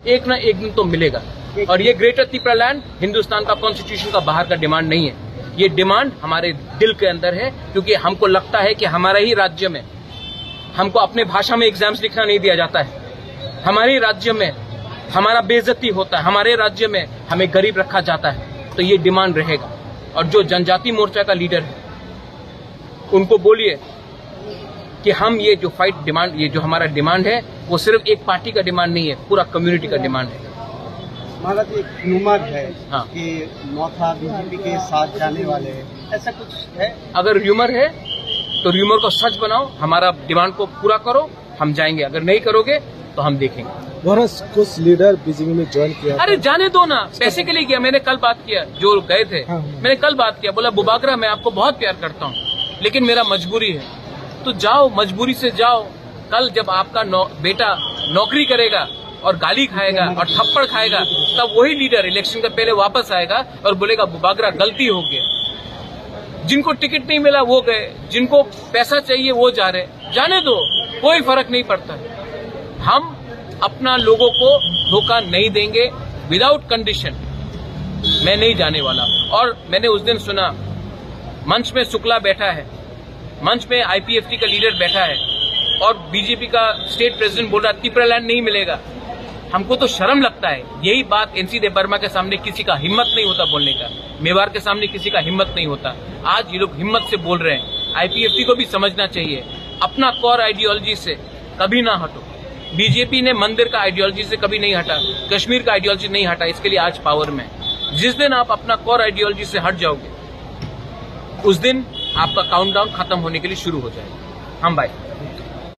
एक ना एक दिन तो मिलेगा। और ये ग्रेटर त्रिपुरा लैंड हिंदुस्तान का कॉन्स्टिट्यूशन का बाहर का डिमांड नहीं है, ये डिमांड हमारे दिल के अंदर है, क्योंकि हमको लगता है कि हमारे ही राज्य में हमको अपने भाषा में एग्जाम्स लिखना नहीं दिया जाता है, हमारे ही राज्य में हमारा बेइज्जती होता है, हमारे राज्य में हमें गरीब रखा जाता है। तो ये डिमांड रहेगा। और जो जनजाति मोर्चा का लीडर है उनको बोलिए कि हम ये जो फाइट डिमांड, ये जो हमारा डिमांड है वो सिर्फ एक पार्टी का डिमांड नहीं है, पूरा कम्युनिटी का डिमांड है। महाराज एक र्यूमर है हाँ। कि नौथा बीजेपी के साथ जाने वाले हैं, ऐसा कुछ है? अगर र्यूमर है तो र्यूमर को सच बनाओ, हमारा डिमांड को पूरा करो, हम जाएंगे। अगर नहीं करोगे तो हम देखेंगे। कुछ लीडर बीजेपी में ज्वाइन किया। अरे जाने दो ना, पैसे के लिए किया। मैंने कल बात किया, जो गए थे मैंने कल बात किया, बोला बुबागरा मैं आपको बहुत प्यार करता हूँ लेकिन मेरा मजबूरी है। तो जाओ, मजबूरी से जाओ। कल जब आपका बेटा नौकरी करेगा और गाली खाएगा और थप्पड़ खाएगा, तब वही लीडर इलेक्शन के पहले वापस आएगा और बोलेगा बुबागरा गलती हो गया। जिनको टिकट नहीं मिला वो गए, जिनको पैसा चाहिए वो जा रहे। जाने दो, कोई फर्क नहीं पड़ता। हम अपना लोगों को धोखा नहीं देंगे विदाउट कंडीशन। मैं नहीं जाने वाला। और मैंने उस दिन सुना मंच में शुक्ला बैठा है, मंच में आईपीएफटी का लीडर बैठा है और बीजेपी का स्टेट प्रेसिडेंट बोल रहा है त्रिपुरा लैंड नहीं मिलेगा। हमको तो शर्म लगता है। यही बात एनसी देव वर्मा के सामने किसी का हिम्मत नहीं होता बोलने का, मेवाड़ के सामने किसी का हिम्मत नहीं होता। आज ये लोग हिम्मत से बोल रहे हैं। आईपीएफटी को भी समझना चाहिए, अपना कोर आइडियोलॉजी से कभी ना हटो। बीजेपी ने मंदिर का आइडियोलॉजी से कभी नहीं हटा, कश्मीर का आइडियोलॉजी नहीं हटा, इसके लिए आज पावर में। जिस दिन आप अपना कोर आइडियोलॉजी से हट जाओगे उस दिन आपका काउंटडाउन खत्म होने के लिए शुरू हो जाएगा। हम भाई